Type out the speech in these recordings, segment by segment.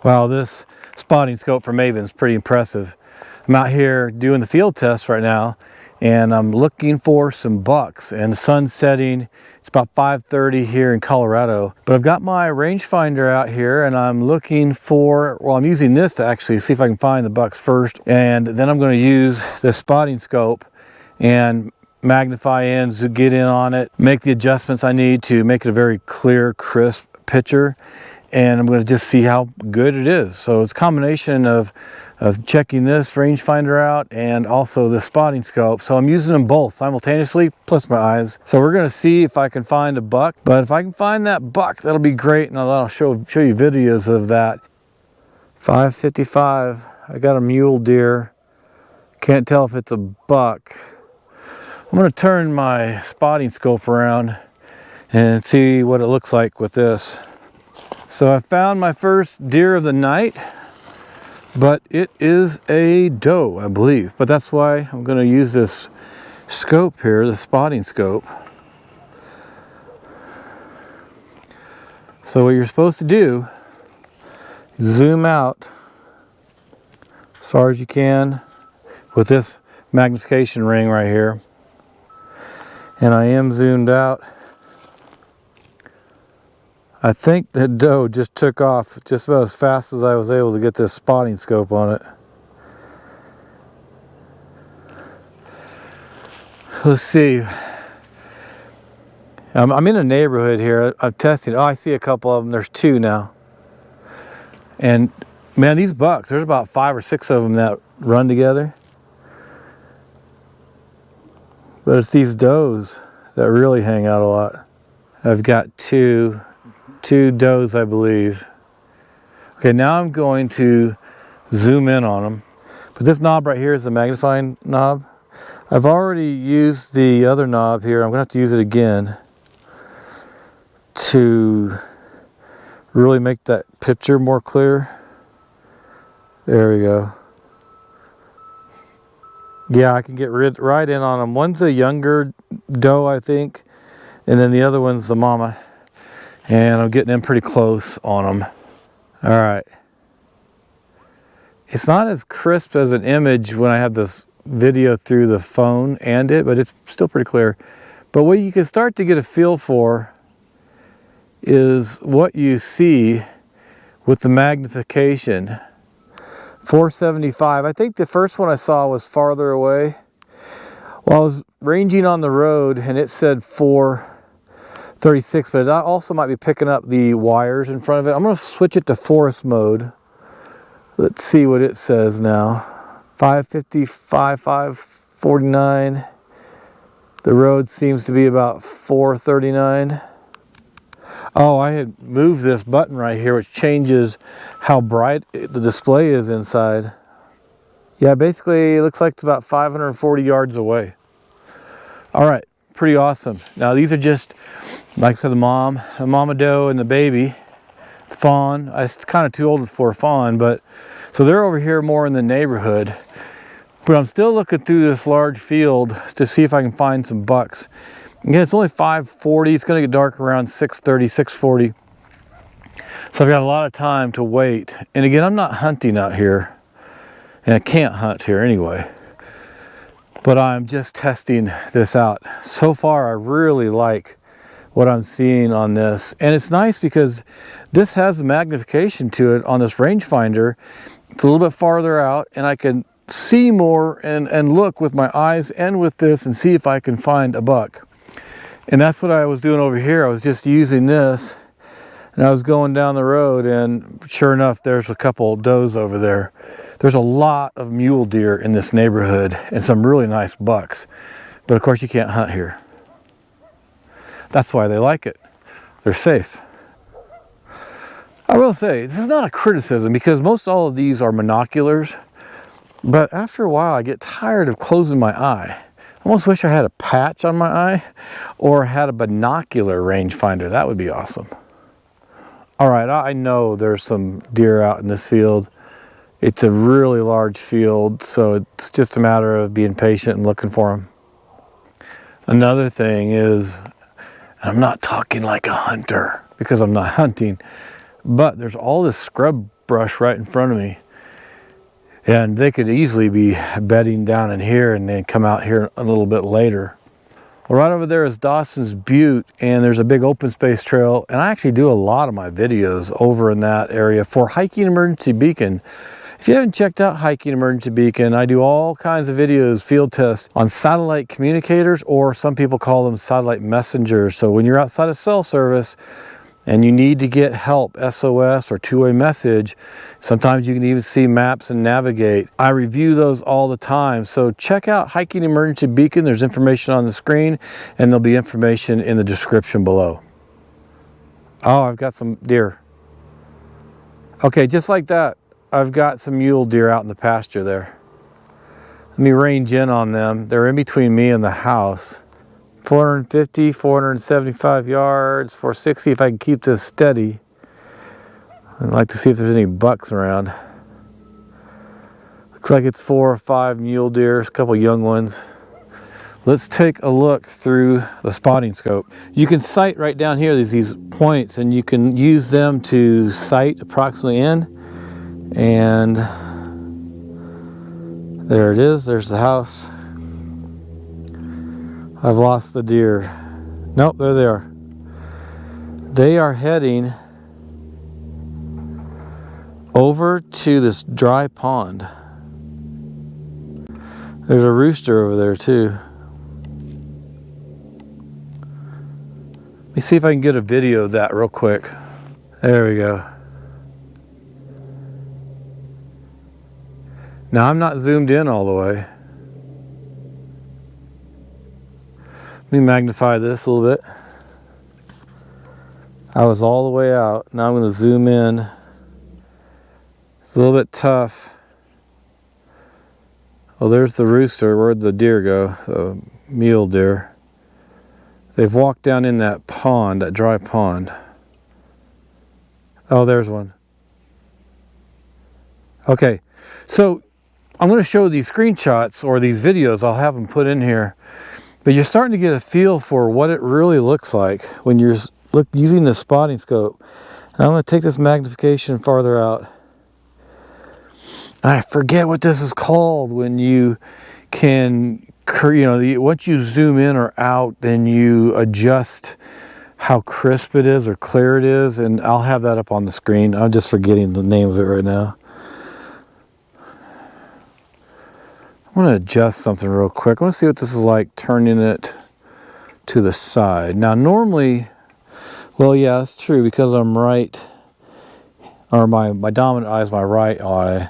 Wow, this spotting scope from MAVEN is pretty impressive. I'm out here doing the field test right now, and I'm looking for some bucks, and the sun's setting. It's about 5:30 here in Colorado, but I've got my rangefinder out here and I'm looking for, well, I'm using this to actually see if I can find the bucks first, and then I'm going to use this spotting scope and magnify in, get in on it, make the adjustments I need to make it a very clear, crisp picture, and I'm going to just see how good it is. So it's a combination of checking this rangefinder out and also the spotting scope. So I'm using them both simultaneously, plus my eyes. So we're going to see if I can find a buck. But if I can find that buck, that'll be great, and I'll show you videos of that. 5:55. I got a mule deer. Can't tell if it's a buck. I'm going to turn my spotting scope around and see what it looks like with this. So I found my first deer of the night, but it is a doe, I believe. But that's why I'm going to use this scope here, the spotting scope. So what you're supposed to do is zoom out as far as you can with this magnification ring right here. And I am zoomed out. I think the doe just took off just about as fast as I was able to get this spotting scope on it. Let's see. I'm in a neighborhood here. I'm testing. Oh, I see a couple of them. There's two now. And man, these bucks, there's about 5 or 6 of them that run together. But it's these does that really hang out a lot. I've got two does, I believe. Okay, now I'm going to zoom in on them. But this knob right here is the magnifying knob. I've already used the other knob here. I'm gonna have to use it again to really make that picture more clear. There we go. Yeah, I can get right in on them. One's a younger doe, I think, and then the other one's the mama. And I'm getting in pretty close on them. All right. It's not as crisp as an image when I have this video through the phone and it, but it's still pretty clear. But what you can start to get a feel for is what you see with the magnification. 475. I think the first one I saw was farther away. Well, I was ranging on the road and it said 436, but it also might be picking up the wires in front of it. I'm going to switch it to forest mode. Let's see what it says now. 555, 549. The road seems to be about 439. Oh, I had moved this button right here, which changes how bright the display is inside. Yeah, basically it looks like it's about 540 yards away. All right, pretty awesome. Now these are just, like I said, the mama doe and the baby, fawn. I'm kind of too old for a fawn, but so they're over here more in the neighborhood. But I'm still looking through this large field to see if I can find some bucks. Again, it's only 5:40. It's going to get dark around 6:30, 6:40. So I've got a lot of time to wait. And again, I'm not hunting out here, and I can't hunt here anyway. But I'm just testing this out. So far, I really like what I'm seeing on this. And it's nice because this has the magnification to it on this rangefinder. It's a little bit farther out, and I can see more and look with my eyes and with this and see if I can find a buck. And that's what I was doing over here. I was just using this, and I was going down the road, and sure enough, there's a couple does over there. There's a lot of mule deer in this neighborhood and some really nice bucks. But of course, you can't hunt here. That's why they like it. They're safe. I will say, this is not a criticism because most all of these are monoculars. But after a while, I get tired of closing my eye. I almost wish I had a patch on my eye or had a binocular rangefinder. That would be awesome. All right, I know there's some deer out in this field. It's a really large field, so it's just a matter of being patient and looking for them. Another thing is, I'm not talking like a hunter because I'm not hunting, but there's all this scrub brush right in front of me. And they could easily be bedding down in here and then come out here a little bit later. Well, right over there is Dawson's Butte, and there's a big open space trail. And I actually do a lot of my videos over in that area for Hiking Emergency Beacon. If you haven't checked out Hiking Emergency Beacon, I do all kinds of videos, field tests on satellite communicators, or some people call them satellite messengers. So when you're outside of cell service and you need to get help, SOS or two-way message, sometimes you can even see maps and navigate. I review those all the time. So check out Hiking Emergency Beacon. There's information on the screen, and there'll be information in the description below. Oh, I've got some deer. Okay, just like that, I've got some mule deer out in the pasture there. Let me range in on them. They're in between me and the house. 450, 475 yards, 460 if I can keep this steady. I'd like to see if there's any bucks around. Looks like it's 4 or 5 mule deer, a couple young ones. Let's take a look through the spotting scope. You can sight right down here, there's these points, and you can use them to sight approximately in. And there it is, there's the house. I've lost the deer. Nope, there they are. They are heading over to this dry pond. There's a rooster over there too. Let me see if I can get a video of that real quick. There we go. Now I'm not zoomed in all the way. Let me magnify this a little bit. I was all the way out. Now I'm going to zoom in. It's a little bit tough. Oh, there's the rooster. Where'd the deer go? The mule deer. They've walked down in that pond, that dry pond. Oh, there's one. Okay, so I'm going to show these screenshots or these videos. I'll have them put in here. But you're starting to get a feel for what it really looks like when you're using the spotting scope. And I'm going to take this magnification farther out. I forget what this is called when you can, once you zoom in or out, then you adjust how crisp it is or clear it is. And I'll have that up on the screen. I'm just forgetting the name of it right now. I'm going to adjust something real quick. I want to see what this is like turning it to the side. Now normally, well yeah, that's true because I'm right, or my dominant eye is my right eye.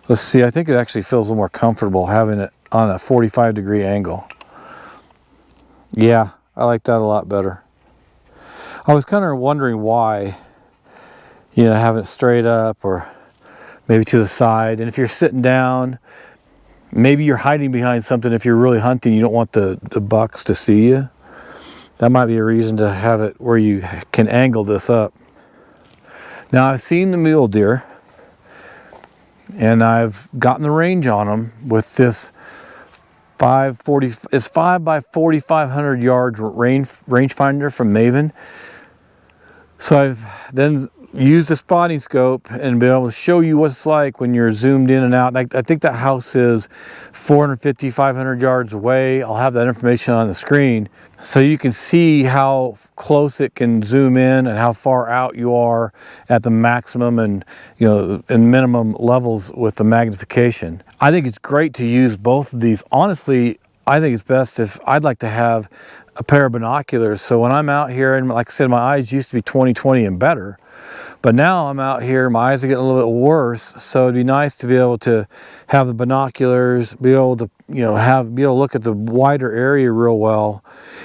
Let's see, I think it actually feels a little more comfortable having it on a 45-degree angle. Yeah, I like that a lot better. I was kind of wondering why, having it straight up or maybe to the side. And if you're sitting down, maybe you're hiding behind something. If you're really hunting, you don't want the bucks to see you. That might be a reason to have it where you can angle this up. Now I've seen the mule deer and I've gotten the range on them with this 540. It's 5 by 4,500 yards rangefinder from MAVEN. So I've then used the spotting scope and be able to show you what it's like when you're zoomed in and out. I think that house is 450, 500 yards away. I'll have that information on the screen so you can see how close it can zoom in and how far out you are at the maximum and and minimum levels with the magnification. I think it's great to use both of these. Honestly, I think it's best if I'd like to have a pair of binoculars. So when I'm out here, and like I said, my eyes used to be 20/20 and better. But now I'm out here, my eyes are getting a little bit worse, so it'd be nice to be able to have the binoculars, be able to, be able to look at the wider area real well,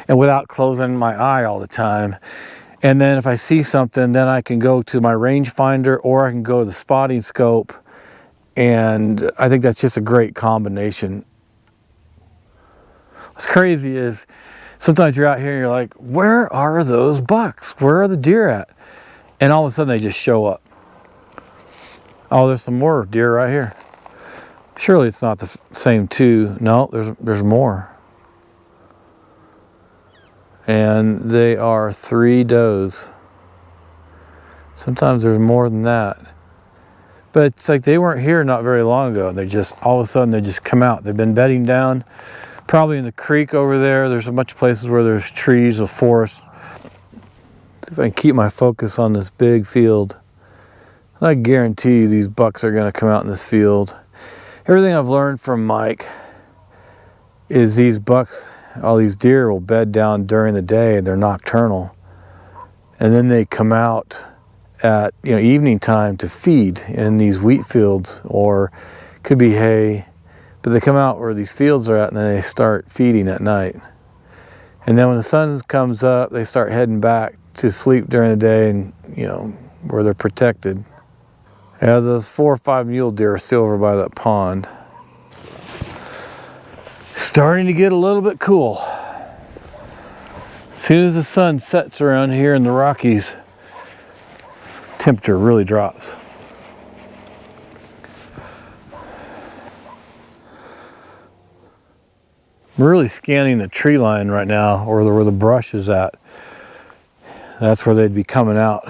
and without closing my eye all the time. And then if I see something, then I can go to my rangefinder or I can go to the spotting scope, and I think that's just a great combination. What's crazy is sometimes you're out here and you're like, where are those bucks? Where are the deer at? And all of a sudden they just show up. Oh, there's some more deer right here. Surely it's not the same two. No, there's more. And they are 3 does. Sometimes there's more than that. But it's like they weren't here not very long ago. They just, all of a sudden, they just come out. They've been bedding down, probably in the creek over there. There's a bunch of places where there's trees, a forest. See if I can keep my focus on this big field. I guarantee you these bucks are going to come out in this field. Everything I've learned from Mike is these bucks, all these deer will bed down during the day and they're nocturnal. And then they come out at evening time to feed in these wheat fields, or could be hay, but they come out where these fields are at and then they start feeding at night. And then when the sun comes up, they start heading back to sleep during the day, and where they're protected. Yeah, those 4 or 5 mule deer are still over by that pond. Starting to get a little bit cool. As soon as the sun sets around here in the Rockies, temperature really drops. I'm really scanning the tree line right now, or where the brush is at. That's where they'd be coming out.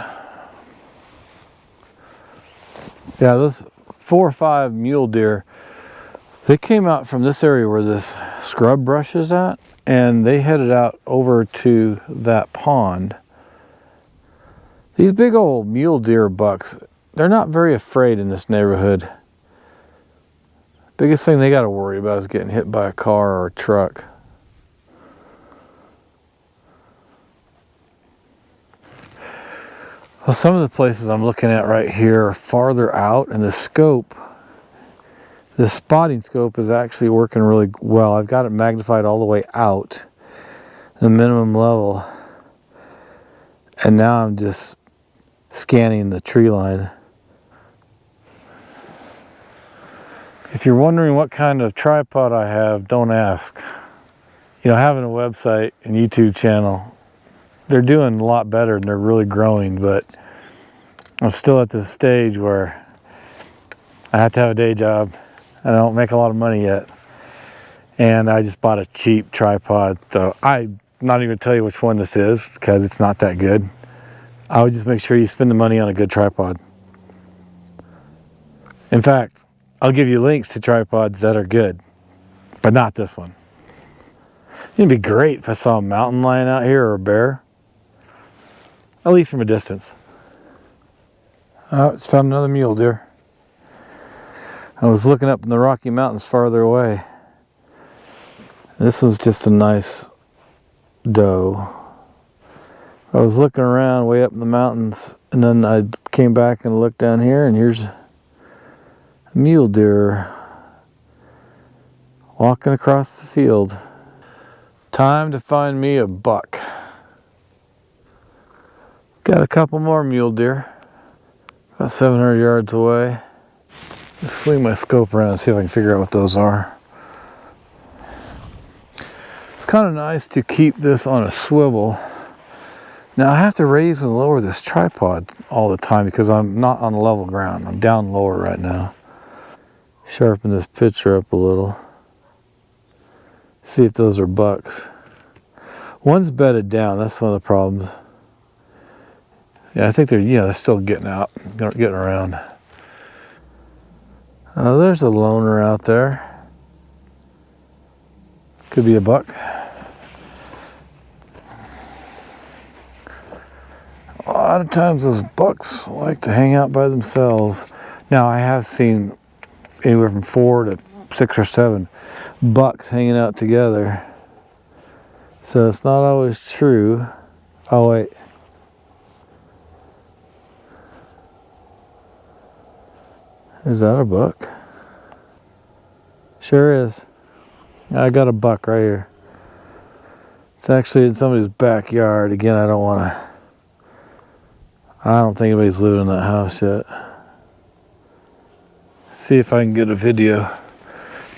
Yeah, those 4 or 5 mule deer, they came out from this area where this scrub brush is at, and they headed out over to that pond. These big old mule deer bucks, they're not very afraid in this neighborhood. Biggest thing they got to worry about is getting hit by a car or a truck. Well, some of the places I'm looking at right here are farther out, and the scope, the spotting scope is actually working really well. I've got it magnified all the way out, the minimum level. And now I'm just scanning the tree line. If you're wondering what kind of tripod I have, don't ask. Having a website and YouTube channel, they're doing a lot better and they're really growing, but I'm still at this stage where I have to have a day job. I don't make a lot of money yet. And I just bought a cheap tripod. So I'm not even going to tell you which one this is because it's not that good. I would just make sure you spend the money on a good tripod. In fact, I'll give you links to tripods that are good, but not this one. It'd be great if I saw a mountain lion out here or a bear, at least from a distance. Oh, it's found another mule deer. I was looking up in the Rocky Mountains farther away. This was just a nice doe. I was looking around way up in the mountains, and then I came back and looked down here, and here's a mule deer walking across the field. Time to find me a buck. Got a couple more mule deer, about 700 yards away. Let's swing my scope around and see if I can figure out what those are. It's kind of nice to keep this on a swivel. Now I have to raise and lower this tripod all the time because I'm not on level ground. I'm down lower right now. Sharpen this picture up a little. See if those are bucks. One's bedded down, that's one of the problems. Yeah, I think they're still getting out, getting around. There's a loner out there. Could be a buck. A lot of times those bucks like to hang out by themselves. Now I have seen anywhere from 4 to 6 or 7 bucks hanging out together. So it's not always true. Oh wait. Is that a buck? Sure is. I got a buck right here. It's actually in somebody's backyard. Again, I don't think anybody's living in that house yet. See if I can get a video.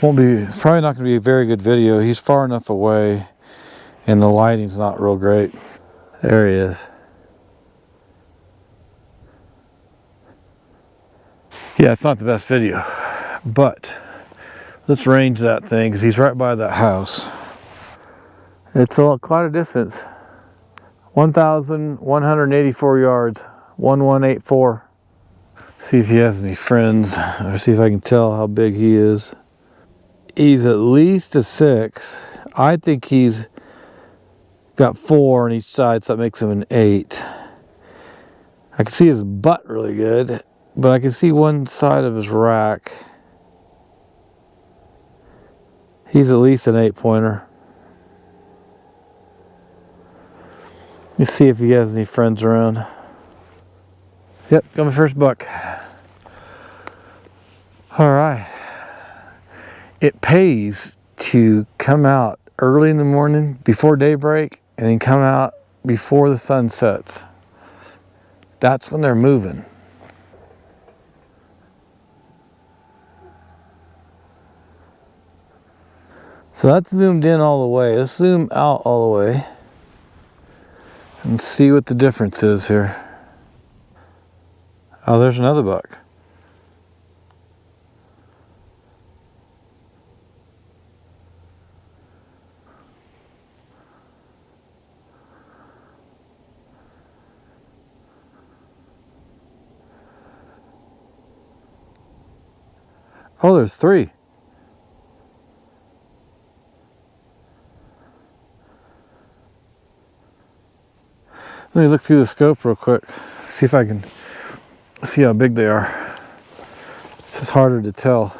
It's probably not going to be a very good video. He's far enough away and the lighting's not real great. There he is. Yeah, it's not the best video, but let's range that thing because he's right by that house. It's quite a distance. 1,184 yards, 1184. See if he has any friends, or see if I can tell how big he is. He's at least a 6. I think he's got 4 on each side, so that makes him an 8. I can see his butt really good, but I can see one side of his rack. He's at least an 8-pointer. Let me see if he has any friends around. Yep, got my first buck. All right. It pays to come out early in the morning before daybreak and then come out before the sun sets. That's when they're moving. So that's zoomed in all the way. Let's zoom out all the way and see what the difference is here. Oh, there's another buck. Oh, there's 3. Let me look through the scope real quick, see if I can see how big they are. It's just harder to tell.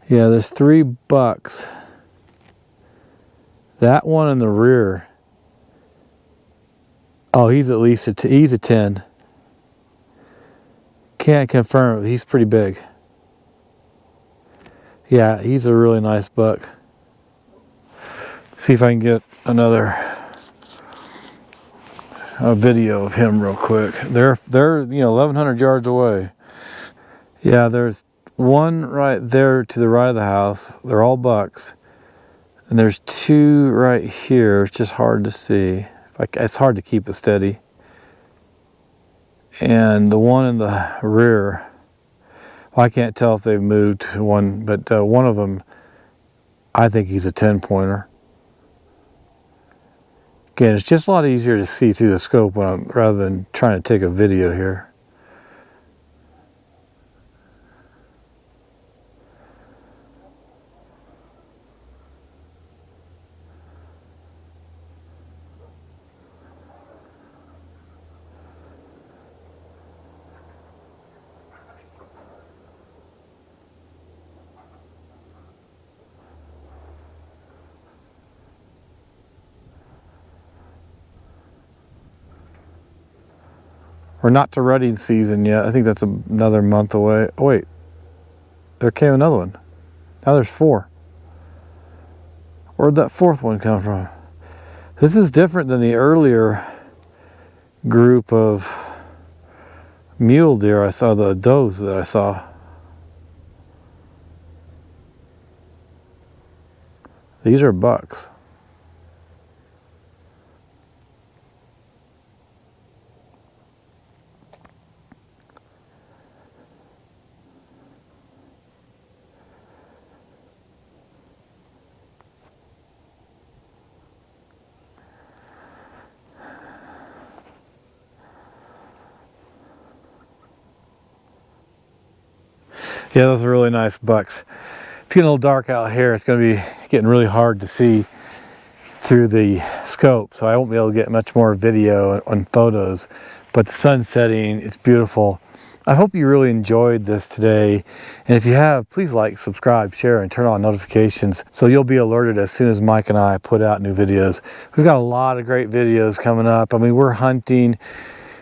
Yeah, there's 3 bucks. That one in the rear. Oh, he's at least he's a 10. Can't confirm it, he's pretty big. Yeah, he's a really nice buck. See if I can get another video of him real quick. They're 1,100 yards away. Yeah, there's one right there to the right of the house. They're all bucks. And there's 2 right here. It's just hard to see. It's hard to keep it steady. And the one in the rear, well, I can't tell if they've moved one, but one of them, I think he's a 10-pointer. Again, it's just a lot easier to see through the scope rather than trying to take a video here. We're not to rutting season yet. I think that's another month away. Oh wait, there came another one. Now there's 4. Where'd that 4th one come from? This is different than the earlier group of mule deer I saw, the does that I saw. These are bucks. Yeah, those are really nice bucks. It's getting a little dark out here. It's going to be getting really hard to see through the scope, so I won't be able to get much more video on photos. But the sun's setting, it's beautiful. I hope you really enjoyed this today. And if you have, please like, subscribe, share, and turn on notifications so you'll be alerted as soon as Mike and I put out new videos. We've got a lot of great videos coming up. I mean, we're hunting,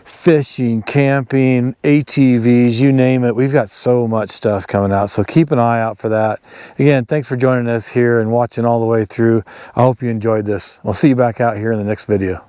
fishing, camping, ATVs, you name it. We've got so much stuff coming out, so keep an eye out for that. Again, thanks for joining us here and watching all the way through. I hope you enjoyed this. We'll see you back out here in the next video.